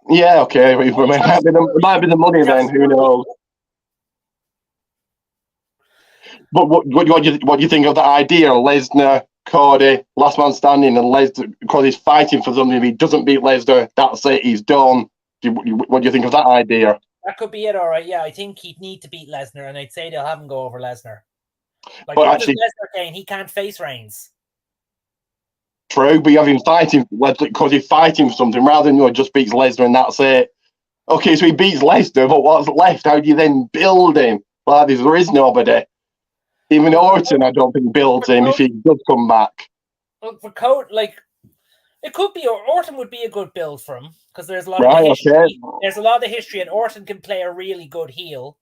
Yeah, okay. It might be the money then. Who knows? But what do you think of the idea? Lesnar, Cody, last man standing, and Lesnar, Cody's fighting for something. If he doesn't beat Lesnar, that's it. He's done. What do you think of that idea? That could be it, all right. Yeah, I think he'd need to beat Lesnar, and I'd say they'll have him go over Lesnar. But actually, Lesnar again, he can't face Reigns. True, but you have him fighting because he's fighting for something rather than just beats Lesnar and that's it. Okay, so he beats Lesnar, but what's left? How do you then build him? Well, there is nobody. Even Orton, I don't think builds him if he does come back. Look, for Cody, it could be Orton would be a good build for him because there's a lot of history. Okay. There's a lot of history, and Orton can play a really good heel.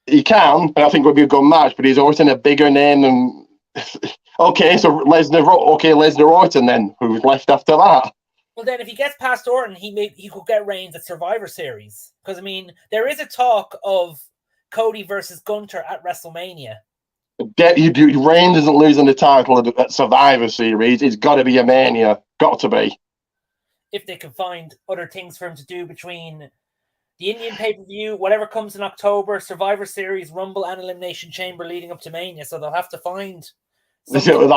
He can, and I think it would be a good match. But is Orton a bigger name than? Okay, so Lesnar Orton then. Who's left after that? Well, then if he gets past Orton, he could get Reigns at Survivor Series. Because there is a talk of Cody versus Gunther at WrestleMania. Reigns isn't losing the title at Survivor Series. It's got to be a Mania. Got to be. If they can find other things for him to do between The Indian pay-per-view, whatever comes in October, Survivor Series, Rumble, and Elimination Chamber leading up to Mania, so they'll have to find something.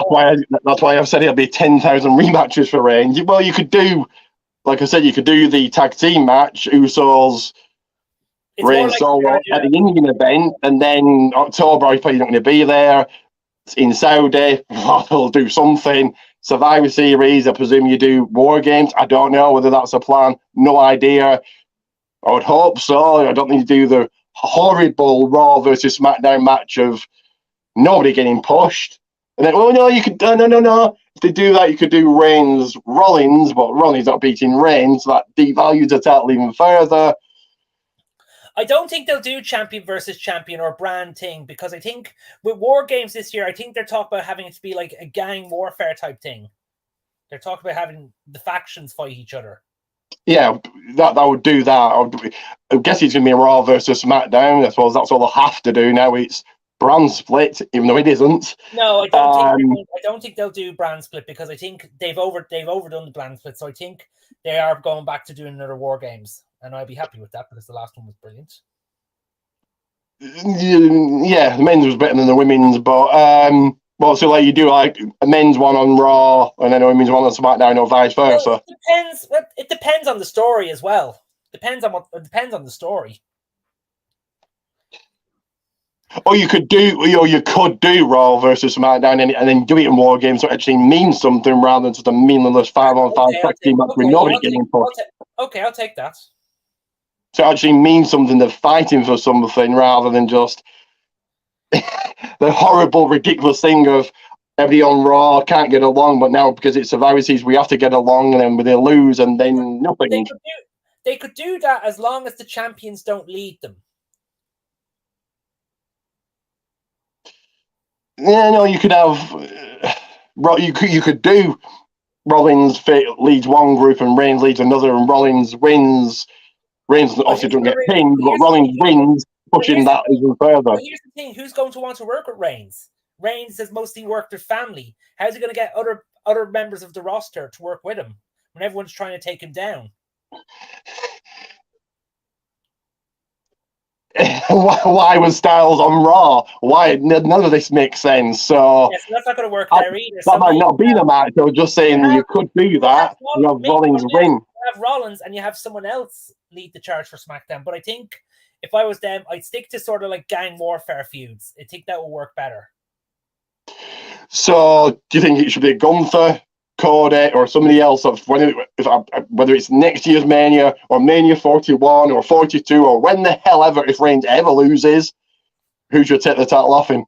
That's why I've said it'll be 10,000 rematches for Reigns. Well, you could do, like I said, you could do the tag team match, Usos, Reigns solo at the Indian event, and then October, I'm probably not going to be there. It's in Saudi, they'll do something. Survivor Series, I presume you do War Games. I don't know whether that's a plan. No idea. I would hope so. I don't think you do the horrible Raw versus SmackDown match of nobody getting pushed. And then, oh no, you could no. If they do that, you could do Reigns Rollins, but Rollins not beating Reigns. So that devalues the title even further. I don't think they'll do champion versus champion or brand thing, because I think with War Games this year, I think they're talking about having it to be like a gang warfare type thing. They're talking about having the factions fight each other. Yeah, that would do that. I guess it's going to be Raw versus SmackDown. I suppose that's all they'll have to do now. It's brand split, even though it isn't. No, I don't think they'll do brand split, because I think they've overdone the brand split. So I think they are going back to doing another War Games, and I'd be happy with that because the last one was brilliant. Yeah, the men's was better than the women's, but well, so like you do like a men's one on Raw and then a women's one on SmackDown, or vice versa. Well, it depends on the story as well. It depends on the story. Or you could do Raw versus SmackDown and then do it in War Games, so it actually means something rather than just a meaningless 5-on-5 tag team match with nobody getting pushed. Okay, I'll take that. So it actually means something. They're fighting for something rather than just the horrible, ridiculous thing of everybody on Raw can't get along, but now because it's Survivor Series, we have to get along, and then they lose, and then nothing. They could do that as long as the champions don't lead them. Yeah, no, you could have you could do Rollins leads one group and Reigns leads another, and Rollins wins. Reigns obviously doesn't get pinned, but Rollins wins, pushing that even further. Here's the thing: who's going to want to work with Reigns? Reigns has mostly worked with family. How's he going to get other members of the roster to work with him when everyone's trying to take him down? Why was Styles on Raw? Why? None of this makes sense. So yes, that's not going to work there either. That might not be the match. I was just saying you could do that. You have Rollins win. You have Rollins and you have someone else lead the charge for SmackDown. But I think if I was them, I'd stick to sort of like gang warfare feuds. I think that will work better. So do you think it should be Gunther, Cody, or somebody else, whether it's next year's Mania or Mania 41 or 42 or when the hell ever, if Reigns ever loses, who should take the title off him?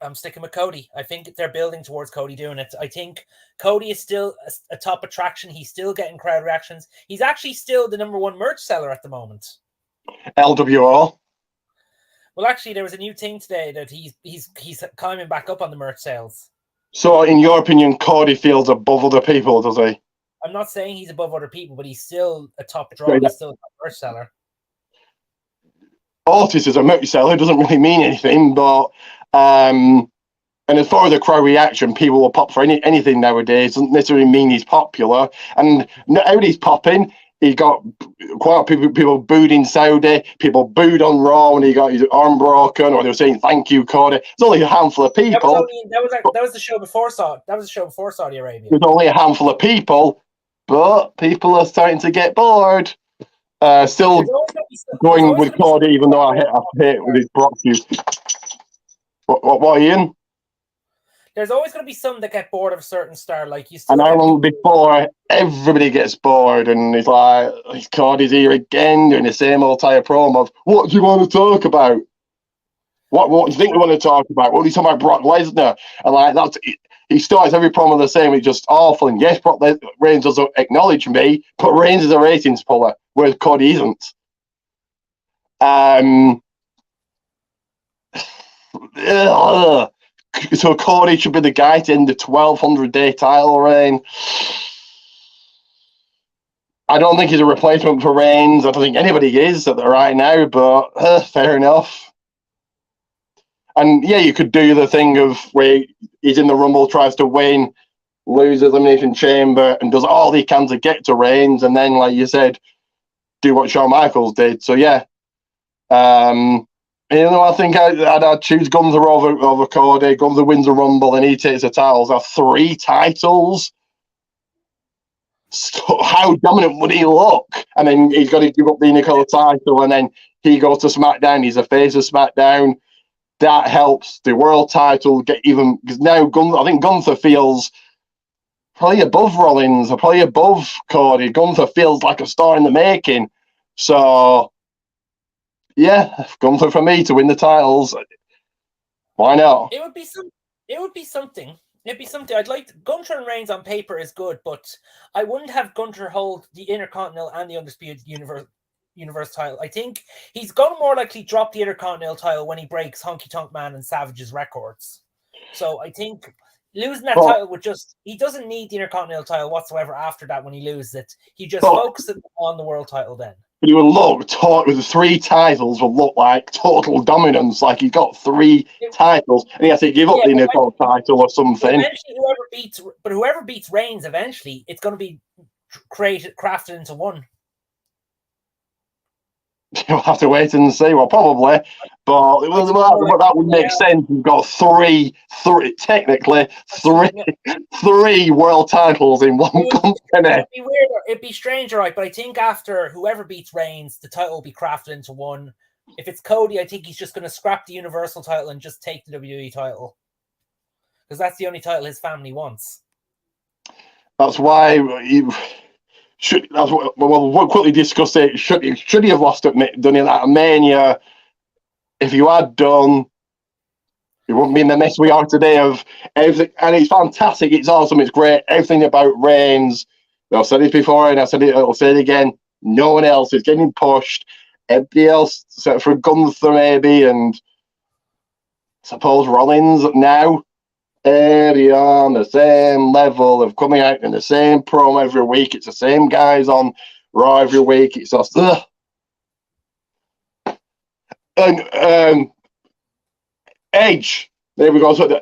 I'm sticking with Cody. I think they're building towards Cody doing it. I think Cody is still a top attraction. He's still getting crowd reactions. He's actually still the #1 merch seller at the moment. LWO. Well, actually, there was a new thing today that he's climbing back up on the merch sales. So, in your opinion, Cody feels above other people, does he? I'm not saying he's above other people, but he's still a top draw. He's still a top merch seller. Otis is a merch seller. It doesn't really mean anything, but and as far as the crowd reaction, people will pop for anything nowadays. Doesn't necessarily mean he's popular. And not everybody's popping. He got quite a few people booed in Saudi. People booed on Raw when he got his arm broken, or they were saying "Thank you, Cody." It's only a handful of people. That was the show before Saudi Arabia. There's only a handful of people, but people are starting to get bored. Still going with Cody, even though I hate with his Brock feud. What, Ian? There's always going to be some that get bored of a certain star, like you. And how long before everybody gets bored and it's like, Cody's here again doing the same old type promo of, what do you want to talk about? What do you think we want to talk about? What are you talking about, Brock Lesnar? And like that's he starts every promo the same. It's just awful. And yes, Brock Reigns doesn't acknowledge me, but Reigns is a ratings puller, whereas Cody isn't. So Cody should be the guy to end the 1,200-day title reign. I don't think he's a replacement for Reigns. I don't think anybody is right now, but fair enough. And yeah, you could do the thing of where he's in the Rumble, tries to win, loses Elimination Chamber, and does all he can to get to Reigns. And then, like you said, do what Shawn Michaels did. So yeah, I think I'd choose Gunther over Cody. Gunther wins the Rumble and he takes the titles. Have 3 titles. So how dominant would he look? And then he's got to give up the Nicole title, and then he goes to SmackDown. He's the face of SmackDown. That helps the world title get even, because now I think Gunther feels probably above Rollins or probably above Cody. Gunther feels like a star in the making. So yeah, Gunther for me to win the titles. Why not? It would be something. It'd be something. I'd like Gunther and Reigns on paper is good, but I wouldn't have Gunther hold the Intercontinental and the Undisputed Universe title. I think he's going to more likely drop the Intercontinental title when he breaks Honky Tonk Man and Savage's records. So I think losing that title would he doesn't need the Intercontinental title whatsoever after that when he loses it. He just focuses on the world title then. He would look, with the 3 titles, would look like total dominance. Like he's got 3 titles, and he has to give up the Intercontinental title or something. Eventually, whoever beats Reigns, eventually, it's going to be crafted into one. You'll have to wait and see. Well, probably, but that would make sense. You've got three world titles in one company. It'd be strange, right? But I think after whoever beats Reigns, the title will be crafted into one. If it's Cody, I think he's just going to scrap the Universal title and just take the WWE title, because that's the only title his family wants. That's why we'll quickly discuss it. Should he have done it at Mania? If you had done, it wouldn't be in the mess we are today of everything. And it's fantastic. It's awesome. It's great. Everything about Reigns. I've said it before, and I'll say it again. No one else is getting pushed. Everybody else, except for Gunther maybe, and I suppose Rollins now. They're on the same level of coming out in the same promo every week. It's the same guys on Raw every week. It's just and Edge. There we go. So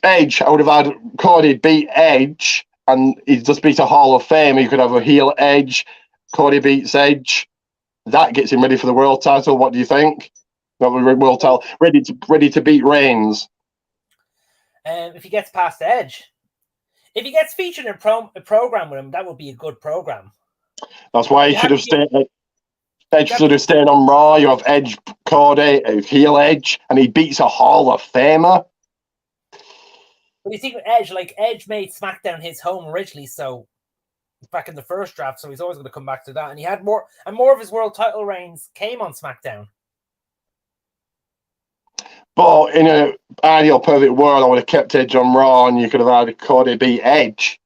Edge, I would have had Cody beat Edge, and he'd just beat a Hall of Fame. You could have a heel Edge. Cody beats Edge. That gets him ready for the world title. What do you think? World title ready to beat Reigns. If he gets past Edge, if he gets featured in a program with him, that would be a good program. That's why he should have stayed. Edge should have stayed on Raw. You have Edge, Cody, heel Edge, and he beats a Hall of Famer. But you think with Edge, Edge made SmackDown his home originally, so back in the first draft, so he's always going to come back to that. And he had more of his world title reigns came on SmackDown. But in an ideal perfect world, I would have kept Edge on Raw, and you could have had Cody beat Edge.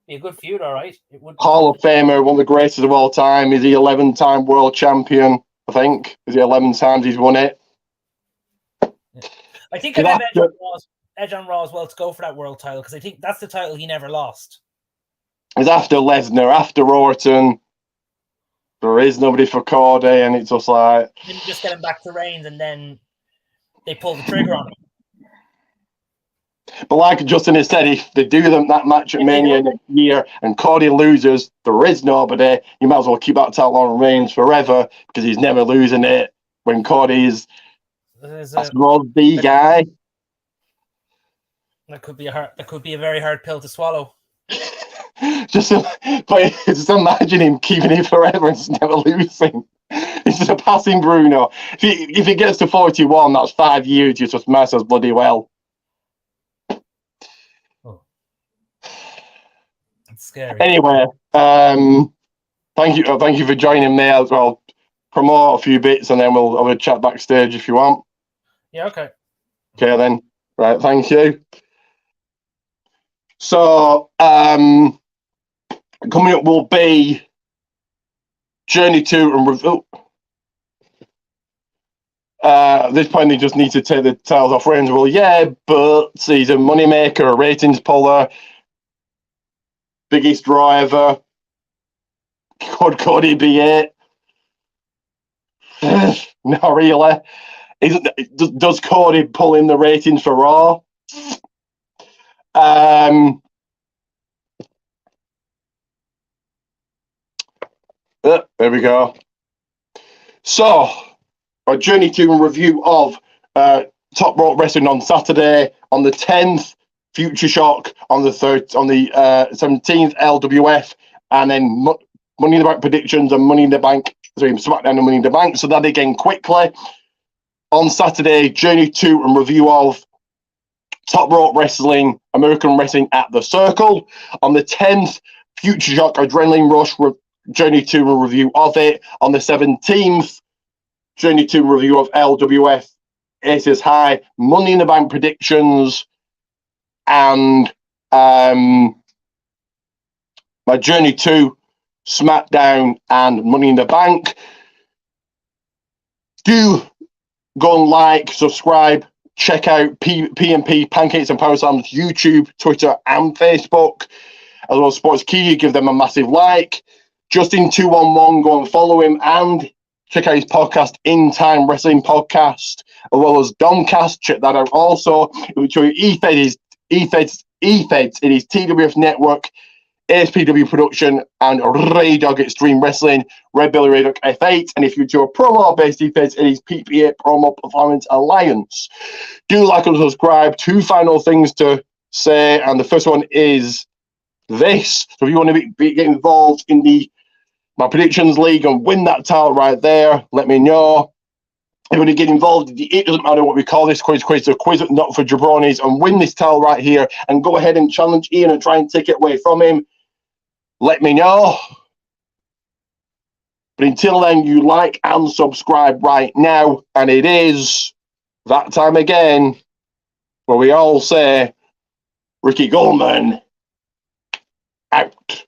Be a good feud, all right. It would. Hall of Famer, one of the greatest of all time. Is he 11-time world champion? I think. Is he 11 times he's won it? I think I'd have Edge on Raw as well to go for that world title, because I think that's the title he never lost. It's after Lesnar, after Orton. There is nobody for Cody, and it's just like. Then you just get him back to Reigns, and then they pull the trigger on him. But like Justin has said, if they do that match at Mania next year and Cody loses, there is nobody. You might as well keep that title on Reigns forever, because he's never losing it when Cody is the guy. That could be a very hard pill to swallow. just imagine him keeping it forever and just never losing. It's just a passing Bruno. If he gets to 41, that's 5 years. You just mess us bloody well. Scary. Anyway, thank you for joining me as well. Promote a few bits and then we'll have a chat backstage if you want. Yeah, okay. Okay then. Right, thank you. So coming up will be Journey 2 and Review. At this point they just need to take the titles off Reigns. Well, yeah, but he's a moneymaker, a ratings puller. Biggest driver. Could Cody be it? Not really. Does Cody pull in the ratings for Raw? There we go. So, a journey to a review of Top Rope Wrestling on Saturday on the 10th, Future Shock on the 17th, LWF, and then Money in the Bank predictions and Money in the Bank, SmackDown and Money in the Bank. So that again quickly. On Saturday, journey to and review of Top Rope Wrestling, American Wrestling at the Circle. On the 10th, Future Shock Adrenaline Rush, journey to a review of it. On the 17th, journey to a review of LWF, Aces High, Money in the Bank predictions, and my journey to SmackDown and Money in the Bank. Do go and like, subscribe, check out PMP Pancakes and Power Slams YouTube, Twitter, and Facebook, as well as Sports Key. Give them a massive like. Justin211, go and follow him, and check out his podcast, In Time Wrestling Podcast, as well as DOMCAST. Check that out also. EFEDs in his TWF Network, ASPW Production, and Ray Dog Extreme Wrestling, Red Billy Ray Dog F8. And if you do a promo-based EFEDs, it is PPA Promo Performance Alliance. Do like and subscribe. Two final things to say, and the first one is this. So if you want to get involved in my predictions league and win that title right there, let me know. If you want to get involved, it doesn't matter what we call this quiz, a quiz not for jabronis, and win this title right here and go ahead and challenge Ian and try and take it away from him, let me know. But until then, you like and subscribe right now, and it is that time again where we all say, Ricky Goldman out.